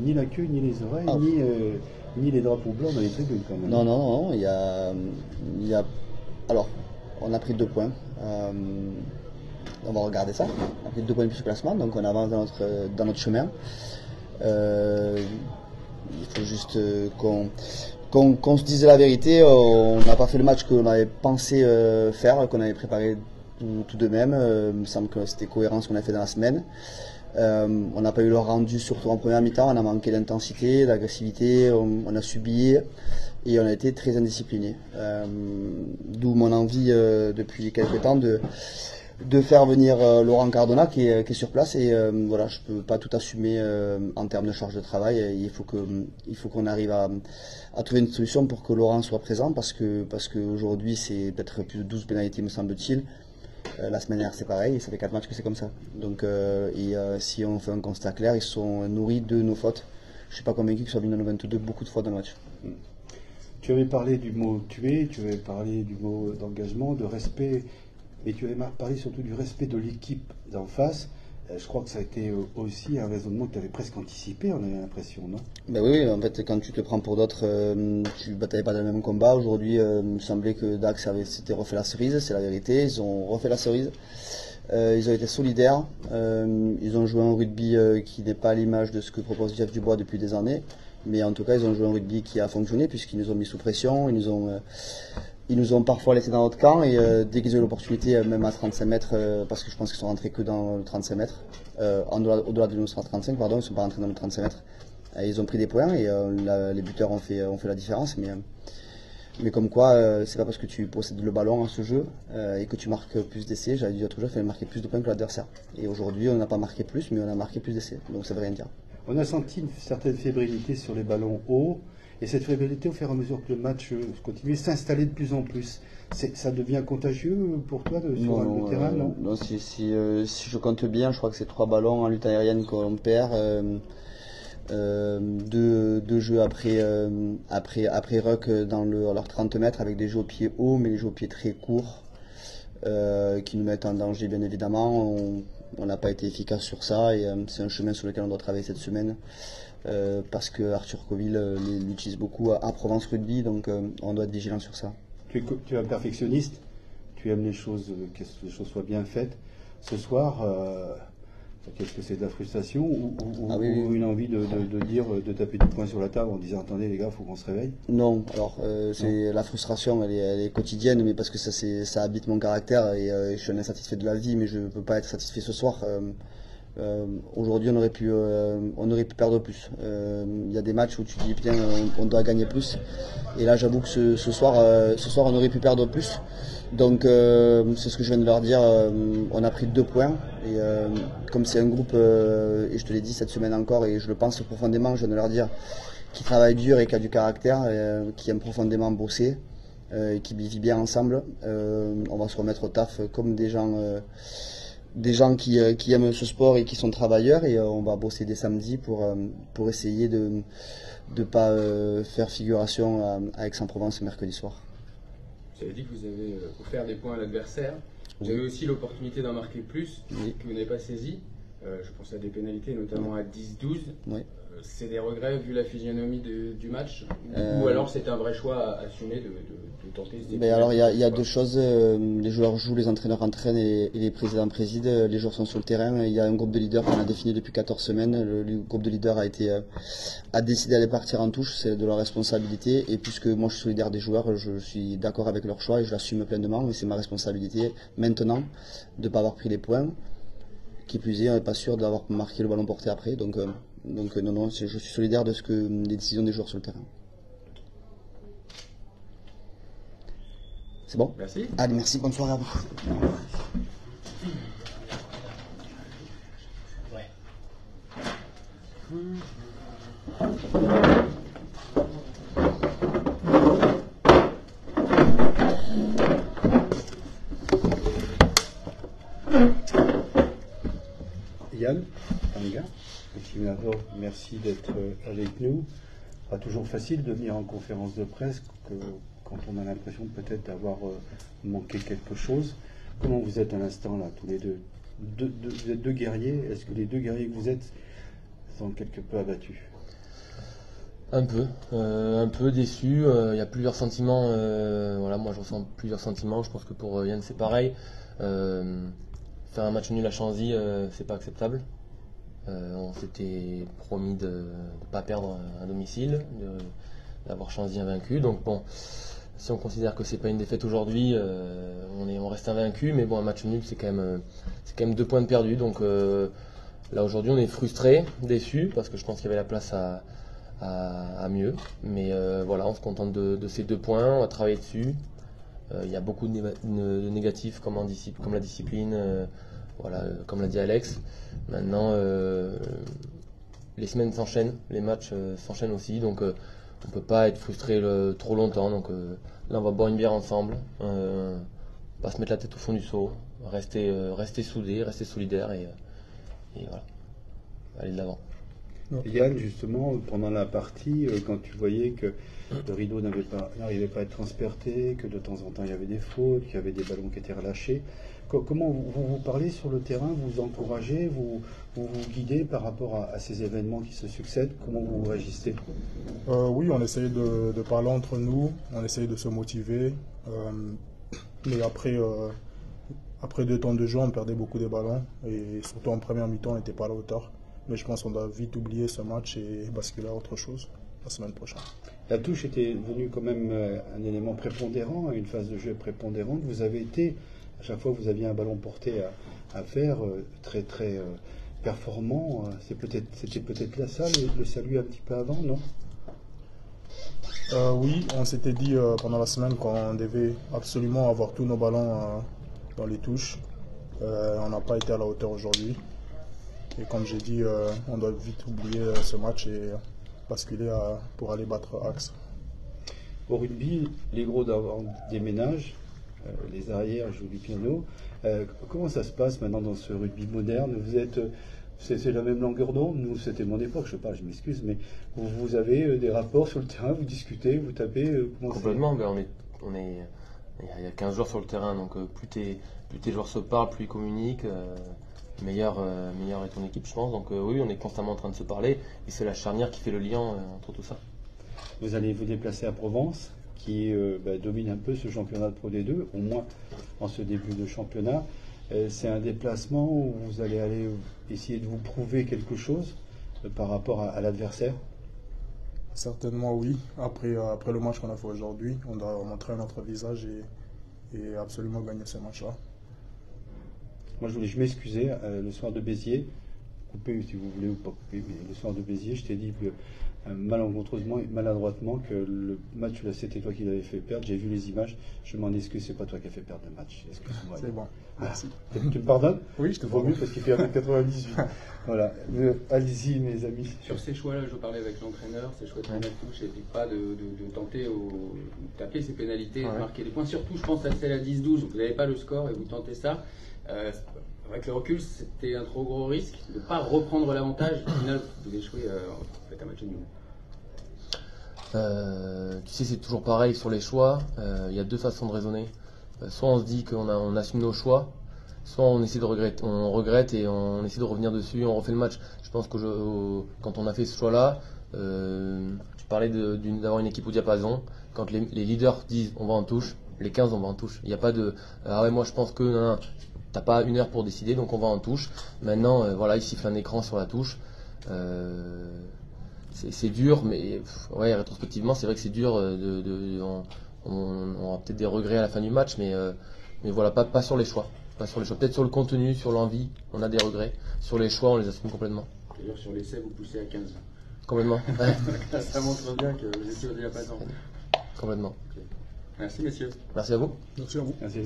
Ni la queue, ni les oreilles, Ah, ni les drapeaux blancs dans les tribunes quand même. non, non, non, il y a... Alors, on a pris 2 points. On va regarder ça. On a pris 2 points de plus au classement, donc on avance dans notre chemin. Euh, il faut juste qu'on se dise la vérité. On n'a pas fait le match qu'on avait pensé faire, qu'on avait préparé tout de même. Il me semble que c'était cohérent ce qu'on a fait dans la semaine. On n'a pas eu le rendu, surtout en première mi-temps. On a manqué d'intensité, d'agressivité. On a subi et on a été très indiscipliné. D'où mon envie depuis quelques temps de faire venir Laurent Cardona qui est sur place et voilà, je peux pas tout assumer en termes de charge de travail. Et il faut qu'on arrive à trouver une solution pour que Laurent soit présent parce que aujourd'hui c'est peut-être plus de 12 pénalités me semble-t-il. La semaine dernière c'est pareil et ça fait 4 matchs que c'est comme ça. Donc si on fait un constat clair, ils sont nourris de nos fautes. Je suis pas convaincu qu'ils soient venus dans le 22 beaucoup de fautes dans le match. Tu avais parlé du mot tuer, tu avais parlé du mot d'engagement, de respect, mais tu avais parlé surtout du respect de l'équipe d'en face. Je crois que ça a été aussi un raisonnement que tu avais presque anticipé, on avait l'impression, non? Ben oui, en fait, quand tu te prends pour d'autres, tu batailles pas dans le même combat. Aujourd'hui, il me semblait que Dax s'était refait la cerise, c'est la vérité. Ils ont refait la cerise. Ils ont été solidaires. Ils ont joué un rugby qui n'est pas à l'image de ce que propose Jeff Dubois depuis des années. Mais en tout cas, ils ont joué un rugby qui a fonctionné puisqu'ils nous ont mis sous pression. Ils nous ont parfois laissé dans notre camp et dès qu'ils ont eu l'opportunité, même à 35 mètres, parce que je pense qu'ils sont rentrés que dans le 35 mètres, au-delà de nous 35, pardon, ils ne sont pas rentrés dans le 35 mètres. Ils ont pris des points et les buteurs ont fait la différence. Mais comme quoi, c'est pas parce que tu possèdes le ballon à ce jeu et que tu marques plus d'essais. J'avais dit l'autre jour, il fallait marquer plus de points que l'adversaire. Et aujourd'hui, on n'a pas marqué plus, mais on a marqué plus d'essais. Donc ça veut rien dire. On a senti une certaine fébrilité sur les ballons hauts, et cette fébrilité, au fur et à mesure que le match continue, s'installer de plus en plus. Ça devient contagieux pour toi sur le terrain, non? Non, si je compte bien, je crois que c'est 3 ballons en lutte aérienne qu'on perd. Deux jeux après ruck dans leurs 30 mètres avec des jeux au pied haut, mais des jeux au pied très courts qui nous mettent en danger, bien évidemment. On n'a pas été efficace sur ça et c'est un chemin sur lequel on doit travailler cette semaine parce que Arthur Coville l'utilise beaucoup à Provence Rugby, donc on doit être vigilant sur ça. Tu es un perfectionniste, tu aimes que les choses soient bien faites. Ce soir, qu'est-ce que c'est, de la frustration Ah oui, ou oui. une envie de dire, de taper du poing sur la table en disant attendez les gars, il faut qu'on se réveille? Non, alors c'est la frustration, elle est quotidienne, mais parce que ça habite mon caractère et je suis un insatisfait de la vie, mais je ne peux pas être satisfait ce soir. Aujourd'hui, on aurait pu perdre plus. Il y a des matchs où tu dis putain, on doit gagner plus, et là j'avoue que ce soir, on aurait pu perdre plus. Donc c'est ce que je viens de leur dire. On a pris 2 points et comme c'est un groupe, et je te l'ai dit cette semaine encore, et je le pense profondément, je viens de leur dire qui travaille dur et qui a du caractère, qui aime profondément bosser, et qui vit bien ensemble. On va se remettre au taf comme des gens qui aiment ce sport et qui sont travailleurs, et on va bosser dès samedi pour essayer de ne pas faire figuration à Aix-en-Provence mercredi soir. Vous avez dit que vous avez offert des points à l'adversaire. Vous Oui. avez aussi l'opportunité d'en marquer plus Oui. que vous n'avez pas saisi. Je pense à des pénalités, notamment à 10-12. Oui. C'est des regrets vu la physionomie du match ou Euh, alors c'est un vrai choix à assumer de tenter ce Mais alors il y a 2 choses, les joueurs jouent, les entraîneurs entraînent et les présidents président, les joueurs sont sur le terrain. Il y a un groupe de leaders qu'on a défini depuis 14 semaines. Le groupe de leaders a décidé d'aller partir en touche, c'est de leur responsabilité. Et puisque moi je suis solidaire des joueurs, je suis d'accord avec leur choix et je l'assume pleinement. Mais c'est ma responsabilité maintenant de ne pas avoir pris les points. Qui plus est, on n'est pas sûr d'avoir marqué le ballon porté après. Donc non, je suis solidaire des décisions des joueurs sur le terrain. C'est bon? Merci. Allez, merci, bonne soirée à vous. Yann, Tanga, merci d'être avec nous. Pas toujours facile de venir en conférence de presse quand on a l'impression peut-être d'avoir manqué quelque chose. Comment vous êtes à l'instant là, tous les deux? Vous êtes deux guerriers. Est-ce que les deux guerriers que vous êtes, sent quelque peu abattu. Un peu déçu. Il y a plusieurs sentiments. Voilà, moi je ressens plusieurs sentiments. Je pense que pour Yann c'est pareil. Faire un match nul à Chanzy, c'est pas acceptable. On s'était promis de ne pas perdre à domicile, d'avoir Chanzy invaincu. Donc bon, si on considère que c'est pas une défaite aujourd'hui, on reste invaincu. Mais bon, un match nul c'est quand même 2 points de perdus. Donc là aujourd'hui on est frustré, déçu parce que je pense qu'il y avait la place à mieux. Mais voilà, on se contente de ces 2 points, on va travailler dessus. Il y a beaucoup de négatifs comme la discipline, voilà, comme l'a dit Alex. Maintenant, les semaines s'enchaînent, les matchs s'enchaînent aussi, donc on ne peut pas être frustré trop longtemps. Donc là, on va boire une bière ensemble, pas se mettre la tête au fond du seau, rester soudés, rester solidaires et voilà, aller de l'avant. Yann, justement, pendant la partie, quand tu voyais que le rideau n'arrivait pas à être transpercé, que de temps en temps il y avait des fautes, qu'il y avait des ballons qui étaient relâchés, comment vous parlez sur le terrain, vous encouragez, vous guidez par rapport à ces événements qui se succèdent, comment vous réagissez? Oui, on essaye de parler entre nous, on essaye de se motiver, mais après 2 temps de jeu, on perdait beaucoup de ballons, et surtout en première mi-temps, on n'était pas à la hauteur. Mais je pense qu'on doit vite oublier ce match et basculer à autre chose la semaine prochaine. La touche était devenue quand même un élément prépondérant, une phase de jeu prépondérante. Vous avez été, à chaque fois que vous aviez un ballon porté à faire, très très performant. C'était peut-être là ça, le salut un petit peu avant, non? Oui, on s'était dit pendant la semaine qu'on devait absolument avoir tous nos ballons dans les touches. On n'a pas été à la hauteur aujourd'hui. Et comme j'ai dit, on doit vite oublier ce match et basculer pour aller battre Axe. Au rugby, les gros déménagent, les arrières jouent du piano. Comment ça se passe maintenant dans ce rugby moderne? C'est la même longueur d'onde? Nous, c'était mon époque, je sais pas, je m'excuse, mais vous avez des rapports sur le terrain, vous discutez, vous tapez. Complètement, il y a 15 joueurs sur le terrain, donc plus tes joueurs se parlent, plus ils communiquent. Meilleur est ton équipe, je pense. Donc oui, on est constamment en train de se parler et c'est la charnière qui fait le lien entre tout ça. Vous allez vous déplacer à Provence, qui domine un peu ce championnat de Pro D2, au moins en ce début de championnat. C'est un déplacement où vous allez aller essayer de vous prouver quelque chose par rapport à l'adversaire? Certainement oui. Après le match qu'on a fait aujourd'hui, on doit montrer notre visage et absolument gagner ce match-là. Moi, je m'excusais le soir de Béziers, coupé si vous voulez ou pas coupé, mais le soir de Béziers, je t'ai dit que malencontreusement et maladroitement que le match, là, c'était toi qui l'avais fait perdre. J'ai vu les images, je m'en excuse, c'est pas toi qui as fait perdre le match. Excuse-moi. C'est bon, merci. Tu me pardonnes? Oui, je te pardonne. Parce qu'il fait 1m98. Voilà. Allez-y, mes amis. Sur ces choix-là, je parlais avec l'entraîneur, ces choix de la touche, et pas de tenter de taper ces pénalités, de marquer des points. Surtout, je pense à celle à 10-12, vous n'avez pas le score et vous tentez ça. Avec le recul, c'était un trop gros risque de ne pas reprendre l'avantage. Au final, vous échouez en fait un match nul. Tu sais, c'est toujours pareil sur les choix. Il y a 2 façons de raisonner. Soit on se dit qu'on assume nos choix, soit on essaie on regrette et on essaie de revenir dessus, on refait le match. Je pense que quand on a fait ce choix-là, tu parlais d'avoir une équipe au diapason. Quand les leaders disent on va en touche, les 15 on va en touche. Il n'y a pas de ah ouais, moi je pense que non, t'as pas 1 heure pour décider, donc on va en touche. Maintenant, voilà, il siffle un écran sur la touche. C'est dur, mais ouais, rétrospectivement, c'est vrai que c'est dur. On aura peut-être des regrets à la fin du match, mais voilà, pas sur les choix. Pas sur les choix. Peut-être sur le contenu, sur l'envie, on a des regrets. Sur les choix, on les assume complètement. C'est-à-dire sur l'essai, vous poussez à 15. Complètement. Ouais. Ça montre bien que vous étiez au diapason. Complètement. Merci, messieurs. Merci à vous. Merci à vous. Merci.